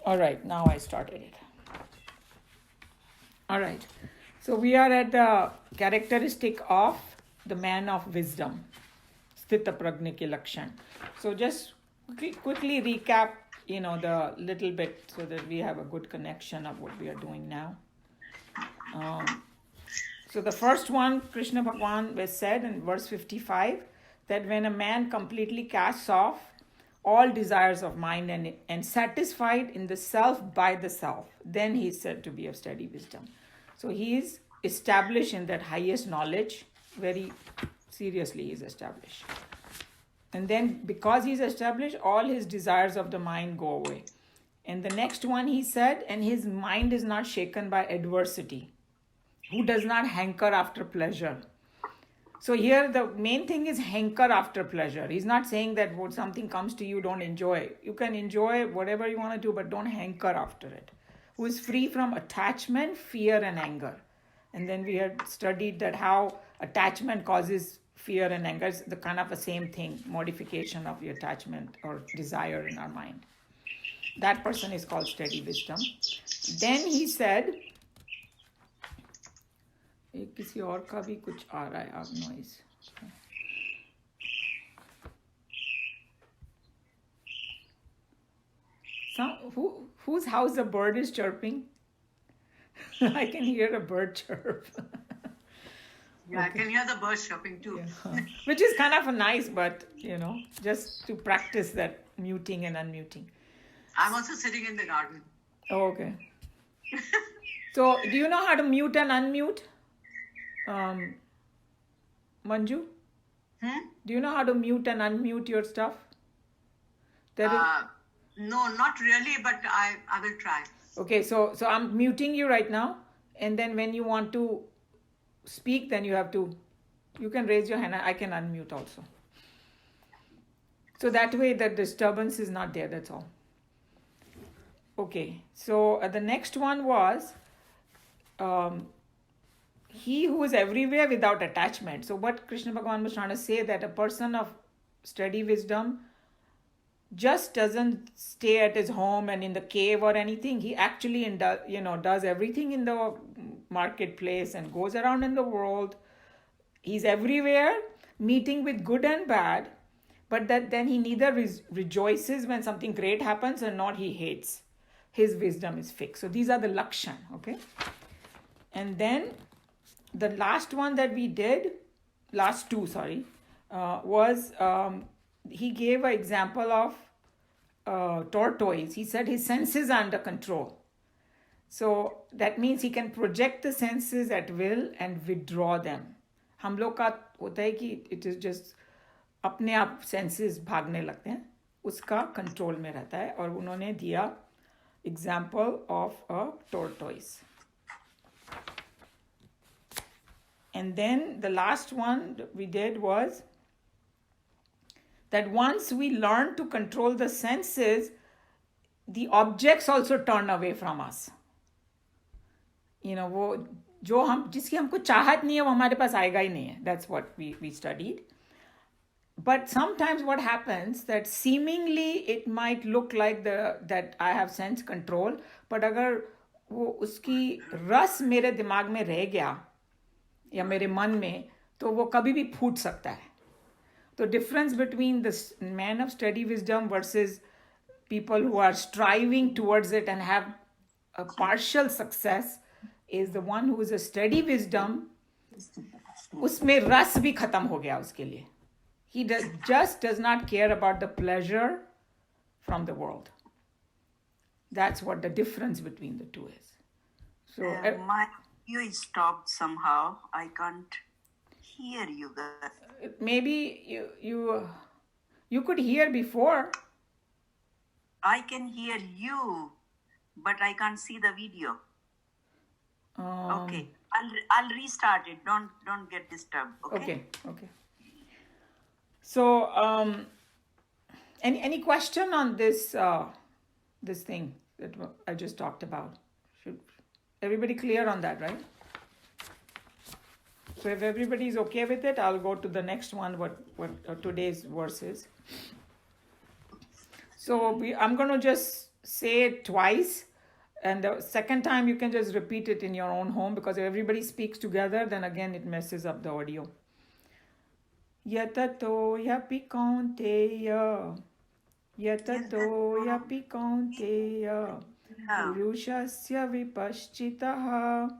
All right, now I started it. All right. So we are at the characteristic of the man of wisdom, Sthita Prajna ki Lakshan. So just quickly recap, the little bit so that we have a good connection of what we are doing now. So the first one, Krishna Bhagwan was said in verse 55 that when a man completely casts off all desires of mind and satisfied in the self by the self, then he is said to be of steady wisdom. So he is established in that highest knowledge, very seriously he is established. And then because he's established, all his desires of the mind go away. And the next one he said, and his mind is not shaken by adversity. Who does not hanker after pleasure? So here the main thing is hanker after pleasure. He's not saying that when something comes to you, don't enjoy. You can enjoy whatever you want to do, but don't hanker after it. Who is free from attachment, fear, and anger. And then we had studied that how attachment causes fear and anger. It's the kind of the same thing, modification of the attachment or desire in our mind. That person is called steady wisdom. Then he said, किसी और का भी कुछ आ रहा है आप noise whose house the bird is chirping? I can hear a bird chirp. Yeah, I can hear the birds chirping too. Yeah. Which is kind of a nice, but just to practice that muting and unmuting. I'm also sitting in the garden. Oh, okay. So do you know how to mute and unmute? Manju? Do you know how to mute and unmute your stuff? No, not really, but I will try. Okay, so I'm muting you right now, and then when you want to speak, then you can raise your hand. I can unmute also. So that way the disturbance is not there, that's all. Okay, so the next one was he who is everywhere without attachment. So what Krishna Bhagavan was trying to say, that a person of steady wisdom just doesn't stay at his home and in the cave or anything. He actually does everything in the marketplace and goes around in the world. He's everywhere, meeting with good and bad, but then he neither rejoices when something great happens or not he hates. His wisdom is fixed. So these are the lakshan, okay? And then the last one that we did, last two, was he gave an example of tortoise. He said his senses are under control. So that means he can project the senses at will and withdraw them. हम लोग का होता है कि it is just अपने आप senses भागने लगते हैं, उसका control में रहता है. और उन्होंने दिया example of a tortoise. And then the last one we did was that once we learn to control the senses, the objects also turn away from us. वो जो हम जिसकी हमको चाहत नहीं है वो हमारे पास आएगा ही नहीं है. That's what we studied. But sometimes what happens that seemingly it might look like that I have sense control, but अगर वो उसकी रस मेरे दिमाग में रह गया या मेरे मन में, तो वो कभी भी फूट सकता है. The difference between the man of steady wisdom versus people who are striving towards it and have a partial success is the one who is a steady wisdom, उसमें रस भी खत्म हो गया उसके लिए. He just does not care about the pleasure from the world. That's what the difference between the two is. So my audio is stopped somehow. I can't hear you guys. Maybe you could hear before. I can hear you, but I can't see the video. Okay, I'll restart it. Don't get disturbed. Okay. So any question on this this thing that I just talked about? Should everybody clear on that, right? So if everybody is okay with it, I'll go to the next one, what today's verse is. So I'm going to just say it twice, and the second time you can just repeat it in your own home, because if everybody speaks together, then again it messes up the audio. Yatato yapi kaunteya, yatato yapi kaunteya, purushasya vipaschitaha,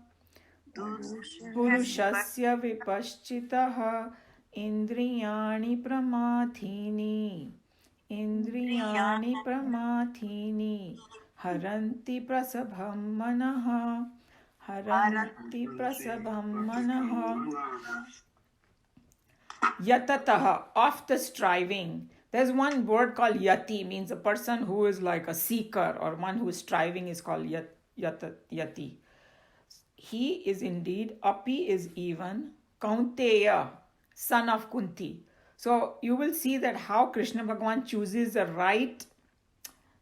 purushasya vipaschitaha, indriyani pramathini, indriyani pramathini, haranti prasabham manaha, haranti prasabham manaha. Yatataha, of the striving. There's one word called yati, means a person who is like a seeker, or one who is striving is called yati. He is indeed, api is even, Kaunteya, son of Kunti. So you will see that how Krishna Bhagavan chooses the right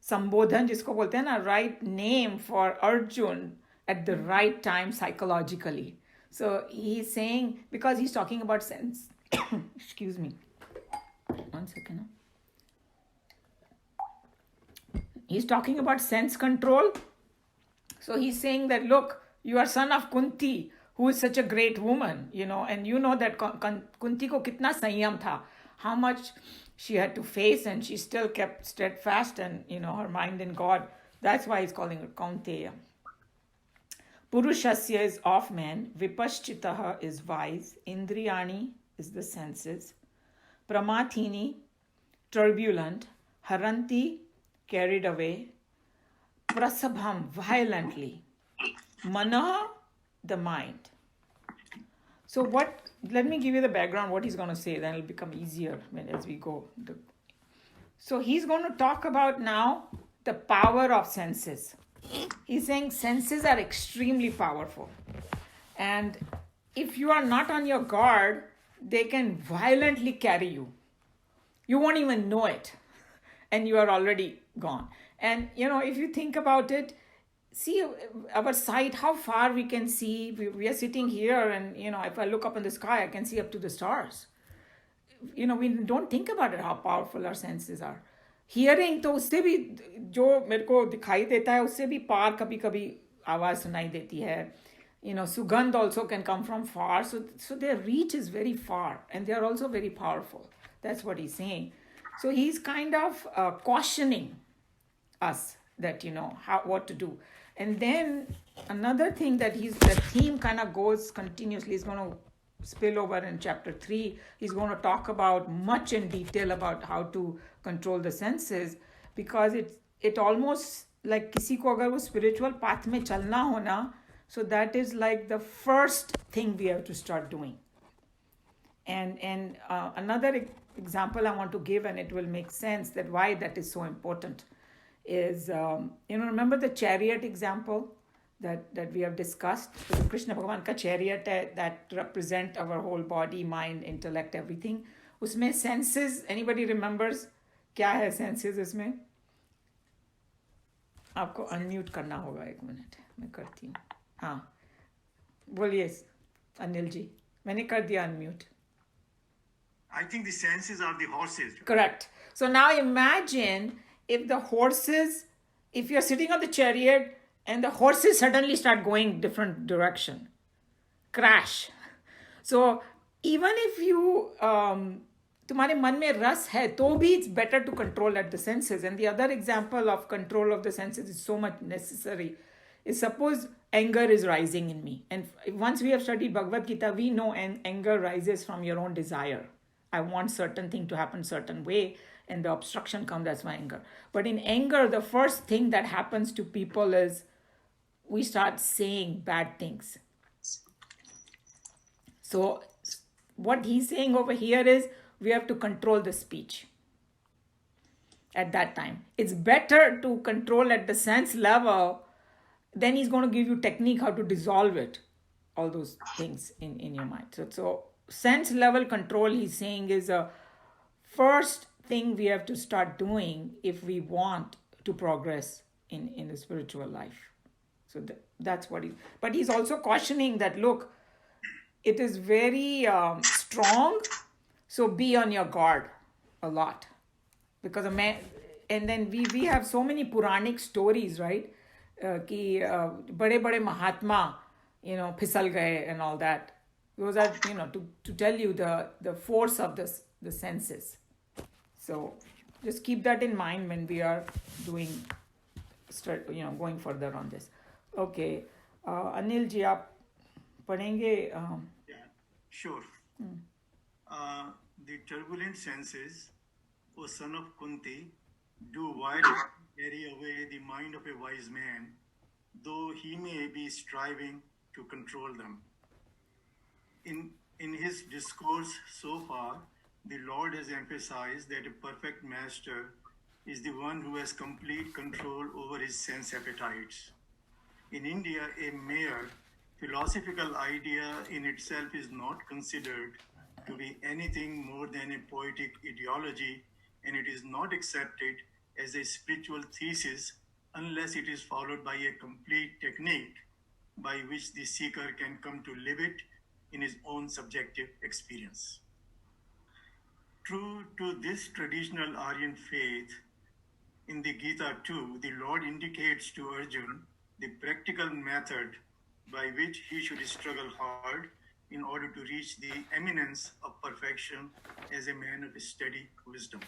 sambodhan, jisko bolte hain na, right name for Arjun at the right time psychologically. So he's saying, because he's talking about sense. Excuse me. 1 second. He's talking about sense control. So he's saying that, look, you are son of Kunti, who is such a great woman, and you know that Kunti ko kitna sanyam tha, how much she had to face, and she still kept steadfast and, her mind in God. That's why he's calling her Kaunteya. Purushasya is of man, Vipaschitaha is wise, Indriyani is the senses, Pramathini, turbulent, Haranti, carried away, Prasabham, violently, Mana, the mind. So let me give you the background, what he's going to say, then it'll become easier as we go. So he's going to talk about now the power of senses. He's saying senses are extremely powerful. And if you are not on your guard, they can violently carry you. You won't even know it. And you are already gone. And, if you think about it, see our sight, how far we can see. We are sitting here and, if I look up in the sky, I can see up to the stars. We don't think about it, how powerful our senses are. Hearing, तो उससे भी जो मेरे को दिखाई देता है, उससे भी पार कभी-कभी आवाज सुनाई देती है. Sugandh also can come from far. So their reach is very far and they are also very powerful. That's what he's saying. So he's kind of cautioning us that, what to do. And then another thing that the theme kind of goes continuously, is going to spill over in chapter 3. He's going to talk about much in detail about how to control the senses, because it almost like किसी को अगर वो spiritual path में चलना हो ना, so that is like the first thing we have to start doing. And another example I want to give, and it will make sense that why that is so important, is remember the chariot example that we have discussed. So Krishna Bhagavan ka chariot that represent our whole body, mind, intellect, everything. उसमें senses, anybody remembers क्या है senses इसमें? आपको unmute करना होगा, 1 minute, मैं करती हूँ. हाँ, बोलिए अनिल जी, मैंने कर दिया unmute. I think the senses are the horses. Correct. So now imagine if you're sitting on the chariot and the horses suddenly start going different direction. Crash. So even if you, तुम्हारे मन में रस है, तो भी it's better to control at the senses. And the other example of control of the senses is so much necessary. Is suppose anger is rising in me. And once we have studied Bhagavad Gita, we know anger rises from your own desire. I want certain thing to happen certain way, and the obstruction comes, that's my anger. But in anger, the first thing that happens to people is we start saying bad things. So what he's saying over here is we have to control the speech at that time. It's better to control at the sense level. Then he's going to give you technique how to dissolve it, all those things in your mind. So sense level control, he's saying, is a first thing we have to start doing if we want to progress in the spiritual life. So that's what but he's also cautioning that, look, it is very strong, so be on your guard a lot. Because and then we have so many Puranic stories, right? कि बड़े बड़े महात्मा, फिसल गए and all that. Those are, to tell you the force of the senses. So just keep that in mind when we are going further on this. Okay, Anil ji, आप पढ़ेंगे? Yeah, sure. The turbulent senses, O son of Kunti, do wildly carry away the mind of a wise man, though he may be striving to control them. In his discourse so far, the Lord has emphasized that a perfect master is the one who has complete control over his sense appetites. In India, a mere philosophical idea in itself is not considered to be anything more than a poetic ideology, and it is not accepted as a spiritual thesis unless it is followed by a complete technique by which the seeker can come to live it in his own subjective experience. True to this traditional Aryan faith, in the Gita too, the Lord indicates to Arjun the practical method by which he should struggle hard in order to reach the eminence of perfection as a man of steady wisdom.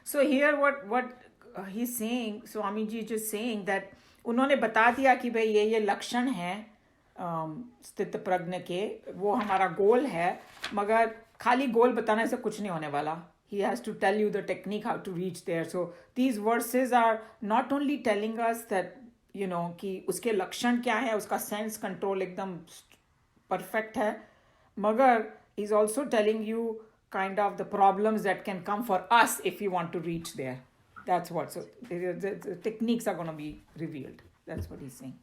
So here what he's saying, Swami ji just saying that उन्होंने बता दिया कि भाई ये लक्षण हैं स्थित प्रज्ञ के, वो हमारा गोल है, मगर खाली गोल बताने से कुछ नहीं होने वाला. He has to tell you the technique how to reach there. So these verses are not only telling us that कि उसके लक्षण क्या है, उसका सेंस कंट्रोल एकदम परफेक्ट है, मगर he's also telling you kind of the problems that can come for us if you want to reach there. That's what. So the techniques are going to be revealed. That's what he's saying.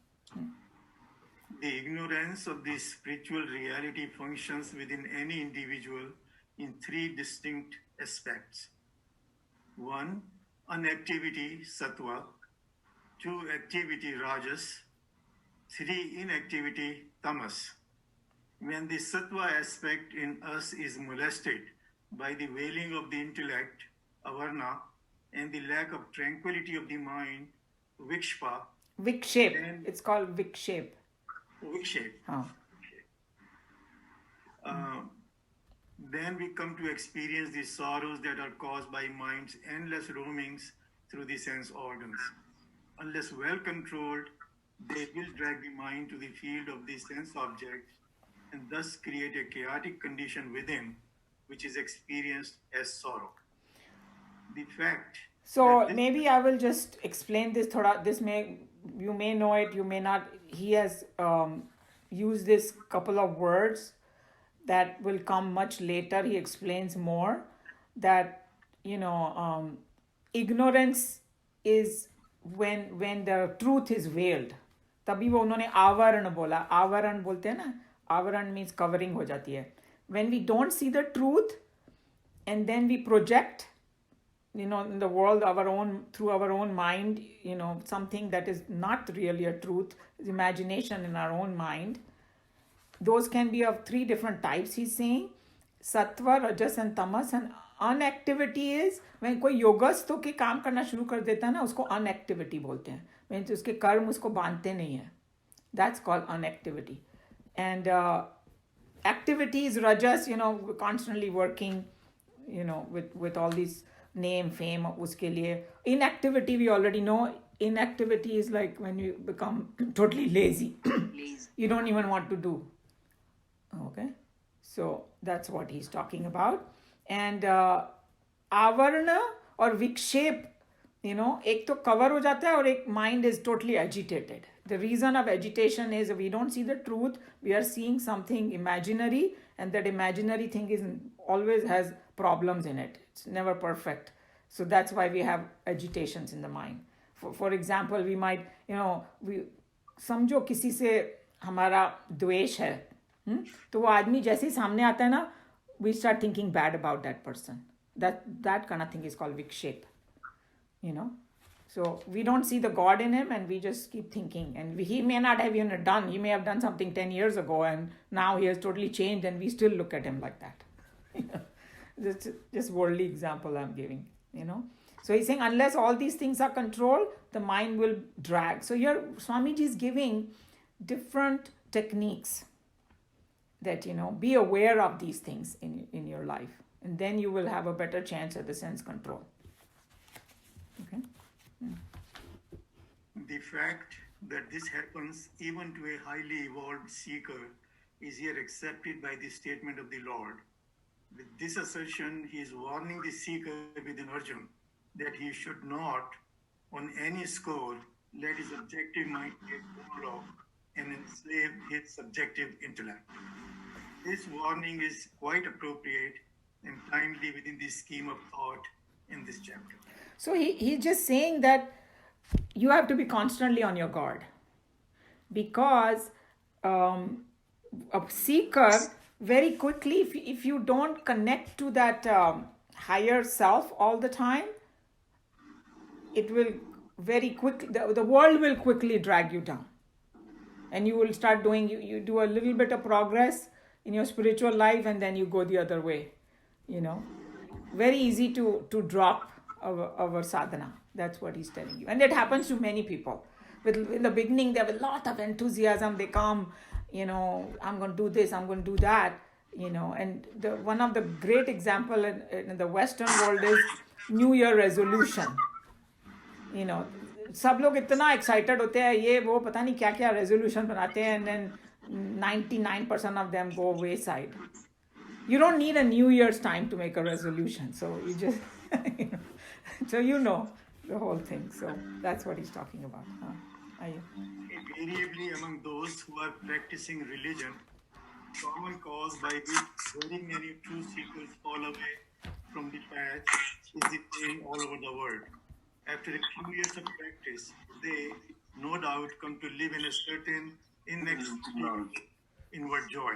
The ignorance of the spiritual reality functions within any individual in three distinct aspects. 1. Unactivity, sattva. 2. Activity, rajas. 3. Inactivity, tamas. When the sattva aspect in us is molested by the wailing of the intellect, avarna, and the lack of tranquility of the mind, vikshpa. Vikshape. It's called vikshape. Vikshape. Huh. Then we come to experience the sorrows that are caused by mind's endless roamings through the sense organs. Unless well controlled, they will drag the mind to the field of the sense objects and thus create a chaotic condition within, which is experienced as sorrow. The fact. So maybe I will just explain this. You may know it, you may not. He has used this couple of words that will come much later. He explains more that ignorance is when the truth is veiled. तभी वो उन्होंने आवरण बोला. आवरण बोलते हैं ना, आवरण means covering हो जाती है. When we don't see the truth and then we project in the world through our own mind, something that is not really a truth, imagination in our own mind. Those can be of three different types, he's saying. Sattva, rajas and tamas. And unactivity is when कोई योगस्थ होके काम करना शुरू कर देता है ना, उसको unactivity बोलते हैं. When उसके कर्म उसको बांधते नहीं है. That's called unactivity. And activity is rajas, constantly working, with all these name, fame, uske liye. Inactivity, we already know. Inactivity is like when you become totally lazy. You don't even want to do. Okay? So that's what he's talking about. And avarna or vikshape, एक तो cover हो जाता है और एक mind is totally agitated. The reason of agitation is we don't see the truth. We are seeing something imaginary, and that imaginary thing always has problems in it. It's never perfect. So that's why we have agitations in the mind. For example, we might, समझो किसी से हमारा द्वेष है, तो वो आदमी जैसे ही सामने आता है ना, we start thinking bad about that person. That kind of thing is called vikshape. So we don't see the God in him, and we just keep thinking. And he may not have even he may have done something 10 years ago, and now he has totally changed, and we still look at him like that. Just worldly example I'm giving, So he's saying unless all these things are controlled, the mind will drag. So here Swamiji is giving different techniques that, be aware of these things in your life. And then you will have a better chance at the sense control. Okay? The fact that this happens even to a highly evolved seeker is here accepted by the statement of the Lord. With this assertion, he is warning the seeker within Arjun that he should not, on any score, let his objective mind get hold of and enslave his subjective intellect. This warning is quite appropriate and timely within the scheme of thought in this chapter. So he's just saying that you have to be constantly on your guard, because a seeker very quickly, if you don't connect to that higher self all the time, it will very quickly, the world will quickly drag you down, and you will start doing, you do a little bit of progress in your spiritual life and then you go the other way. Very easy to drop our sadhana. That's what he's telling you. And it happens to many people. In the beginning, they have a lot of enthusiasm. They come, I'm going to do this, I'm going to do that, And one of the great example in the Western world is New Year resolution. सब लोग इतना excited होते हैं, ये वो पता नहीं क्या क्या resolution बनाते हैं, and then 99% of them go wayside. You don't need a New Year's time to make a resolution. So you just, so the whole thing. So that's what he's talking about. Invariably among those who are practicing religion, common cause by which very many true seekers fall away from the path is the pain all over the world. After a few years of practice, they no doubt come to live in a certain inexplicable inward joy.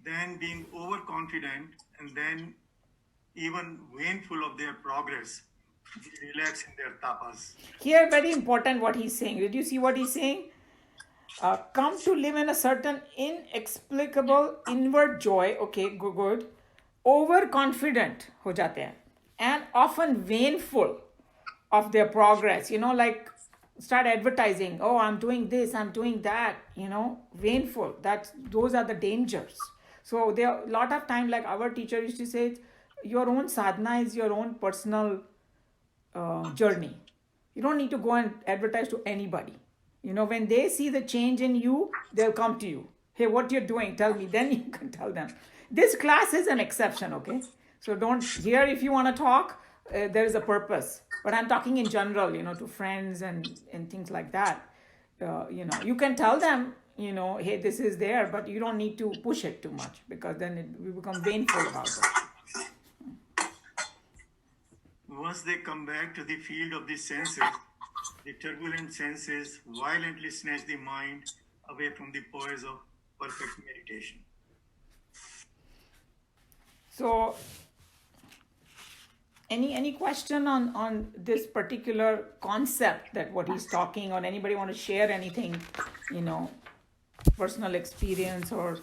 Then being overconfident and then even vainful of their progress, they relax in their tapas. Here, very important what he's saying. Did you see what he's saying? Come to live in a certain inexplicable inward joy. Okay, good. Overconfident ho jate hain, and often vainful of their progress. Like start advertising. Oh, I'm doing this, I'm doing that. Vainful. Those are the dangers. So there are a lot of time, like our teacher used to say, your own sadhana is your own personal journey. You don't need to go and advertise to anybody. When they see the change in you, they'll come to you. Hey, what you're doing, tell me. Then you can tell them. This class is an exception, okay? So don't, here if you want to talk, there is a purpose. But I'm talking in general, to friends and things like that. You can tell them, hey, this is there, but you don't need to push it too much, because then we become vainful about it. Once they come back to the field of the senses, the turbulent senses violently snatch the mind away from the poise of perfect meditation. So, any question on this particular concept, that what he's talking, or anybody want to share anything, personal experience or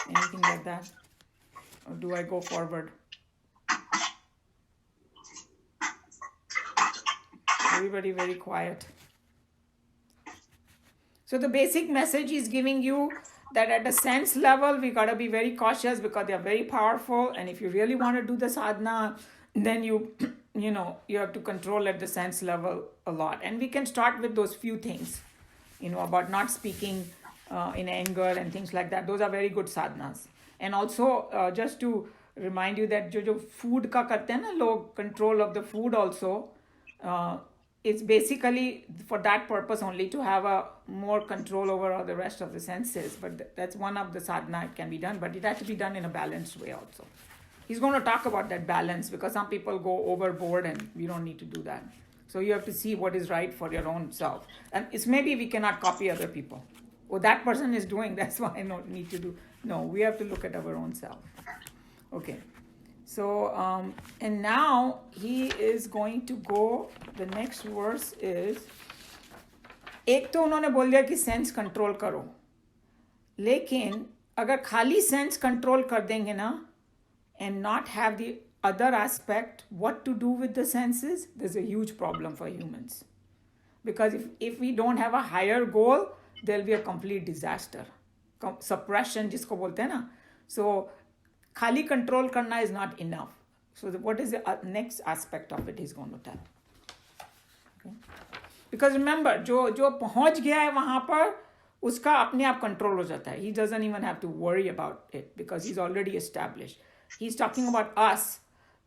anything like that? Or do I go forward? Everybody very quiet. So the basic message is giving you that at a sense level, we got to be very cautious, because they are very powerful. And if you really want to do the sadhana, then you have to control at the sense level a lot. And we can start with those few things, about not speaking in anger and things like that. Those are very good sadhanas. And also, just to remind you that jo food ka karte hain na log, control of the food also, it's basically for that purpose only, to have a more control over all the rest of the senses. But that's one of the sadhana it can be done, but it has to be done in a balanced way also. He's going to talk about that balance, because some people go overboard and we don't need to do that. So you have to see what is right for your own self. And it's maybe we cannot copy other people. Oh, that person is doing, that's why I don't need to do. No, we have to look at our own self. Okay. So, and now he is going to go, the next verse is, एक तो उन्होंने बोल दिया कि sense control करो, लेकिन अगर खाली सेंस कंट्रोल कर देंगे ना, and not have the other aspect, what to do with the senses, there's a huge problem for humans. Because if we don't have a higher goal, there'll be a complete disaster. Suppression जिसको बोलते हैं ना. So खाली control करना is not enough. So what is the next aspect of it he's going to tell. Okay? Because remember, जो पहुंच गया है वहां पर, उसका अपने आप control हो जाता है. He doesn't even have to worry about it because he's already established. He's talking about us,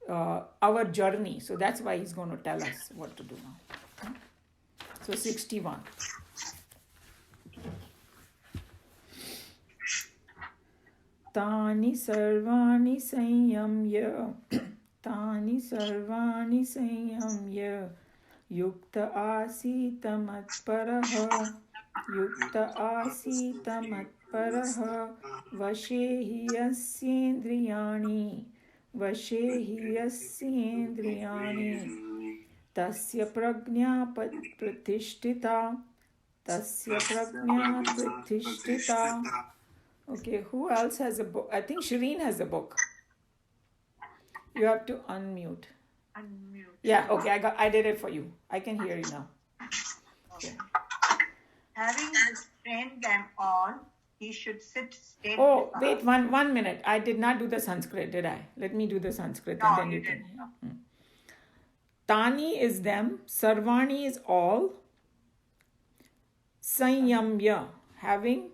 our journey. So that's why he's going to tell us what to do now. Okay? So 61. Tani sarvani sanyamya yukta asita matparaha vashe yasyendriyani tasya prajna pratishtita. Okay, who else has a book? I think Shireen has a book. You have to unmute. Yeah, okay, I did it for you. I can hear you now. Okay. Having restrained them all, he should sit steadfast. Oh, wait, one minute. I did not do the Sanskrit, did I? Let me do the Sanskrit and then you can hear. Tani is them, Sarvani is all, Sanyamya, having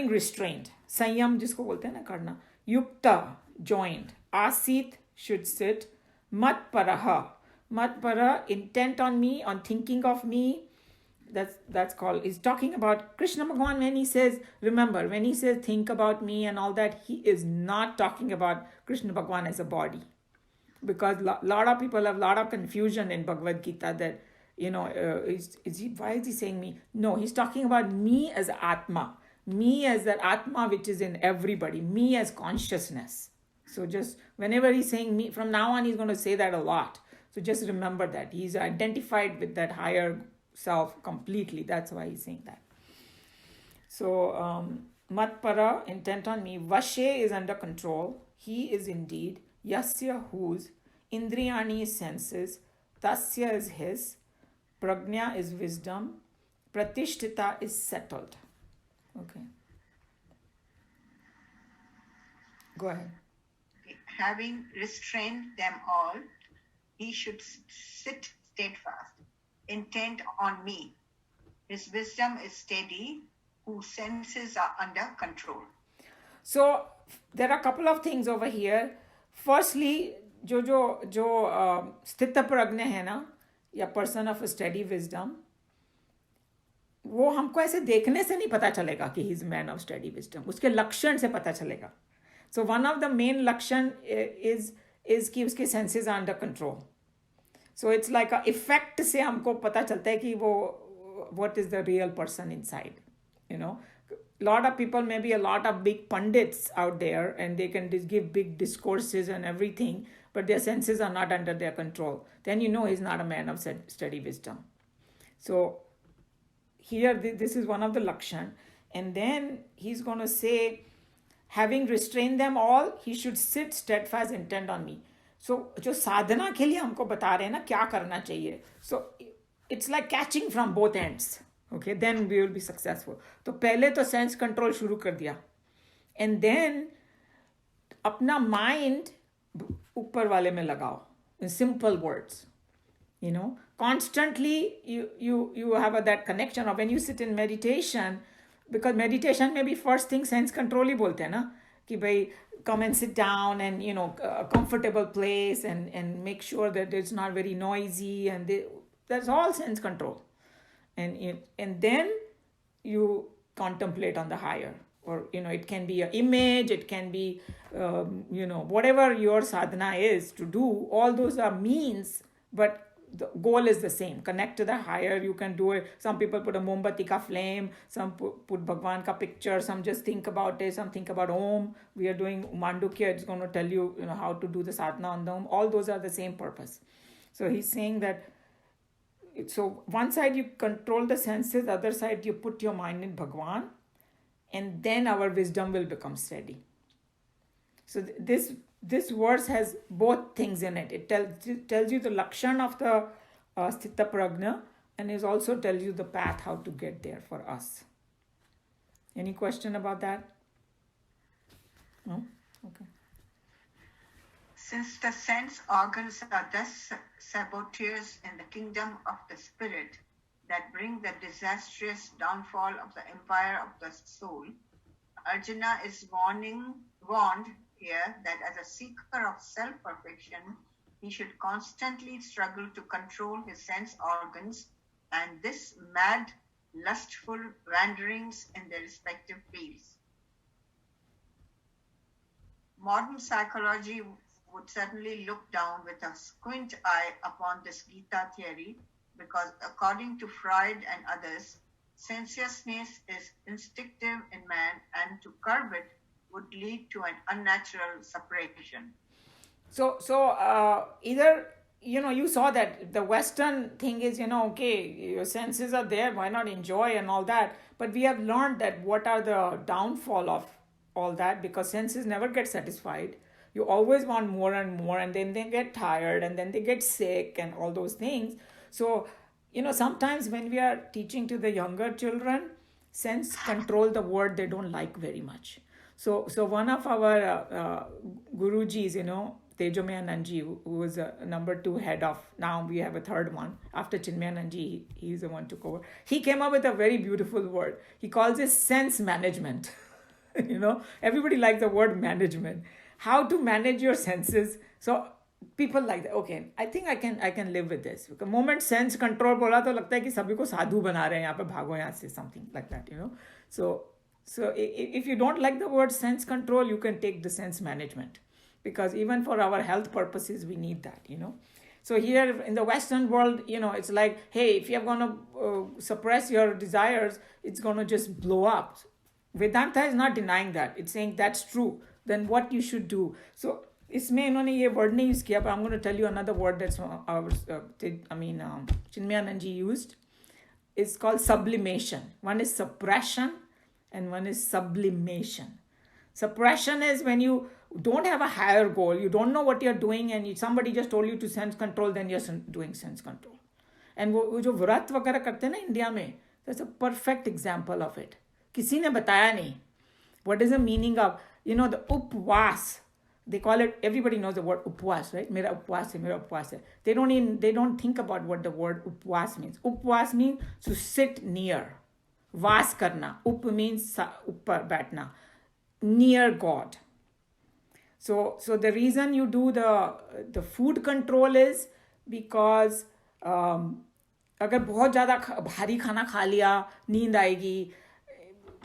restraint. Sanyam जिसको बोलते हैं ना करना. Yukta, joined. Asit, should sit. Matparaha, intent on me, on thinking of me. That's called, he's talking about Krishna Bhagavan when he says, remember, when he says think about me and all that, he is not talking about Krishna Bhagavan as a body. Because a lot of people have a lot of confusion in Bhagavad Gita that, why is he saying me? No, he's talking about me as Atma. Me as that Atma which is in everybody. Me as consciousness. So just whenever he's saying me, from now on he's going to say that a lot. So just remember that. He's identified with that higher self completely. That's why he's saying that. So, Matpara, intent on me. Vashe is under control. He is indeed. Yasya, whose. Indriyani is senses. Tasya is his. Prajna is wisdom. Pratishtita is settled. Okay. Go ahead. Having restrained them all, he should sit steadfast, intent on me. His wisdom is steady, whose senses are under control. So there are a couple of things over here. Firstly, जो स्थित प्रज्ञ है ना, या person of a steady wisdom, वो हमको ऐसे देखने से नहीं पता चलेगा कि he is a man of steady wisdom. उसके लक्षण से पता चलेगा. So one of the main lakshan is कि उसके senses are under control. So it's like a effect से हमको पता चलता है कि वो what is the real person inside. A lot of people, maybe a lot of big pundits out there, and they can give big discourses and everything, but their senses are not under their control. Then he's not a man of steady wisdom. So here this is one of the lakshan. And then he's going to say, having restrained them all, he should sit steadfast, intent on me. So जो साधना के लिए हमको बता रहे हैं ना क्या करना चाहिए. So it's like catching from both ends. Okay, then we will be successful. तो पहले तो sense control शुरू कर दिया. And then अपना mind ऊपर वाले में लगाओ. In simple words. Constantly you have that connection. Or when you sit in meditation, because meditation may be first thing sense control ही बोलते हैं ना कि भाई come and sit down and a comfortable place and make sure that it's not very noisy, and that's all sense control. And then you contemplate on the higher, or it can be an image, it can be whatever your sadhana is to do. All those are means, but the goal is the same. Connect to the higher. You can do it. Some people put a mombati ka flame, some put Bhagwan ka picture, some just think about it, some think about Om. We are doing Mandukya. It's going to tell you, how to do the sadhana on the Om. All those are the same purpose. So he's saying that, so one side you control the senses, the other side you put your mind in Bhagwan, and then our wisdom will become steady. So this verse has both things in it. It tells you the lakshan of the sthita prajna, and it also tells you the path how to get there for us. Any question about that? No? Okay. Since the sense organs are thus saboteurs in the kingdom of the spirit that bring the disastrous downfall of the empire of the soul, Arjuna is warned here that as a seeker of self-perfection, he should constantly struggle to control his sense organs and this mad, lustful wanderings in their respective fields. Modern psychology would certainly look down with a squint eye upon this Gita theory because according to Freud and others, sensuousness is instinctive in man and to curb it would lead to an unnatural separation. So either, you saw that the Western thing is, okay, your senses are there, why not enjoy and all that? But we have learned that what are the downfall of all that, because senses never get satisfied. You always want more and more, and then they get tired, and then they get sick and all those things. So, sometimes when we are teaching to the younger children, sense control the word they don't like very much. So one of our Gurujis, Tejomayananji, who was number 2 head of, now we have a third one. After Chinmayananji, he's the one took over. He came up with a very beautiful word. He calls it sense management. Everybody likes the word management. How to manage your senses. So people like that. Okay, I think I can live with this. The moment sense control बोला तो लगता है कि सभी को साधु बना रहे हैं यहाँ पे भागो यहाँ से, something like that, So if you don't like the word sense control, you can take the sense management, because even for our health purposes, we need that, So here in the Western world, it's like, hey, if you're going to suppress your desires, it's going to just blow up. Vedanta is not denying that. It's saying that's true. Then what you should do. So इसमें इन्होंने ये word नहीं use किया, but I'm going to tell you another word that's Chinmayananji used. It's called sublimation. One is suppression and one is sublimation. Suppression is when you don't have a higher goal, you don't know what you're doing, and somebody just told you to sense control, then you're doing sense control. And वो जो व्रत वगैरह करते हैं ना India में, that's a perfect example of it. किसी ने बताया नहीं. What is the meaning of, the upvas? They call it, everybody knows the word upvas, right? Mera upvas hai. They don't think about what the word upvas means. Upvas means to sit near. Vas karna. Up means uppar baithna. Near God. So the reason you do the food control is because अगर बहुत ज़्यादा भारी खाना खा लिया, नींद आएगी,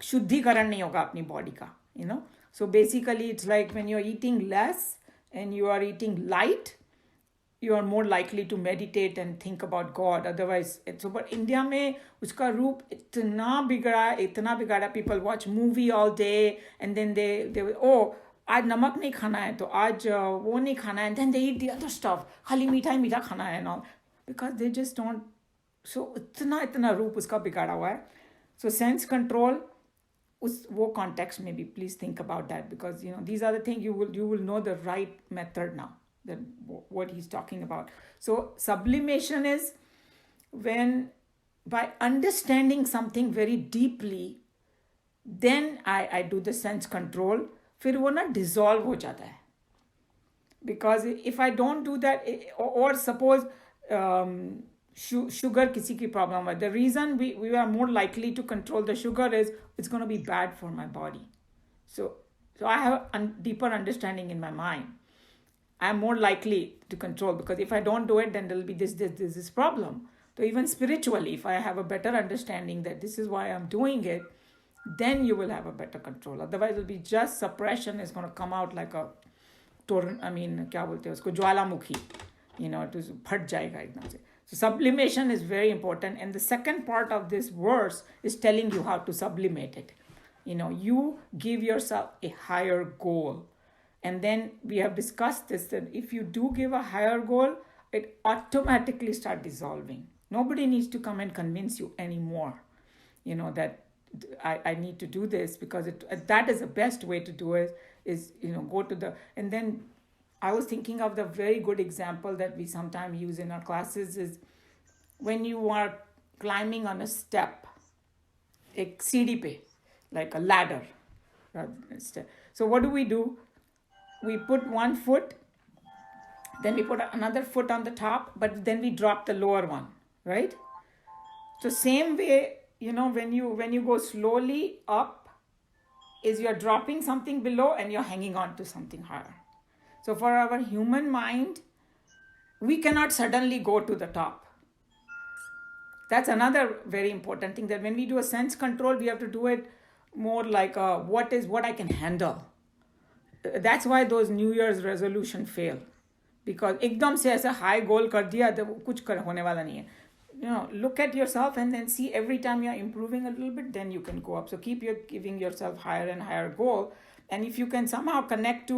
शुद्धिकरण नहीं होगा अपनी बॉडी का, So basically it's like when you're eating less and you are eating light, you are more likely to meditate and think about God. Otherwise, but India में उसका रूप इतना बिगड़ा, people watch movie all day and then they आज नमक नहीं खाना है तो आज वो नहीं खाना है, and then they eat the other stuff, खाली मीठा खाना है and all, because they just don't. So इतना रूप उसका बिगाड़ा हुआ है. So sense control, वो context maybe please think about that, because these are the things you will know the right method now, that what he's talking about. So sublimation is when by understanding something very deeply, then I do the sense control, फिर वो ना dissolve हो जाता है. Because if I don't do that, or suppose sugar किसी की problem है, the reason we are more likely to control the sugar is it's going to be bad for my body. So I have a deeper understanding in my mind. I am more likely to control, because if I don't do it, then there will be this problem. So even spiritually, if I have a better understanding that this is why I'm doing it, then you will have a better control. Otherwise, it will be just suppression is going to come out like a क्या बोलते हैं उसको, ज्वालामुखी, to फट जाएगा एकदम से. So sublimation is very important, and the second part of this verse is telling you how to sublimate it. You give yourself a higher goal. And then we have discussed this, that if you do give a higher goal, it automatically starts dissolving. Nobody needs to come and convince you anymore, that I need to do this, because that is the best way to do it, is, go to the, and then I was thinking of the very good example that we sometimes use in our classes is when you are climbing on a step, a CDP, like a ladder. So what do? We put one foot, then we put another foot on the top, but then we drop the lower one, right? So same way, when you go slowly up, is you're dropping something below and you're hanging on to something higher. So for our human mind, we cannot suddenly go to the top. That's another very important thing, that when we do a sense control, we have to do it more like what I can handle. That's why those New Year's resolution fail, because एकदम से ऐसा high goal कर दिया तो कुछ होने वाला नहीं है. Look at yourself and then see every time you're improving a little bit, then you can go up. So keep giving yourself higher and higher goal, and if you can somehow connect to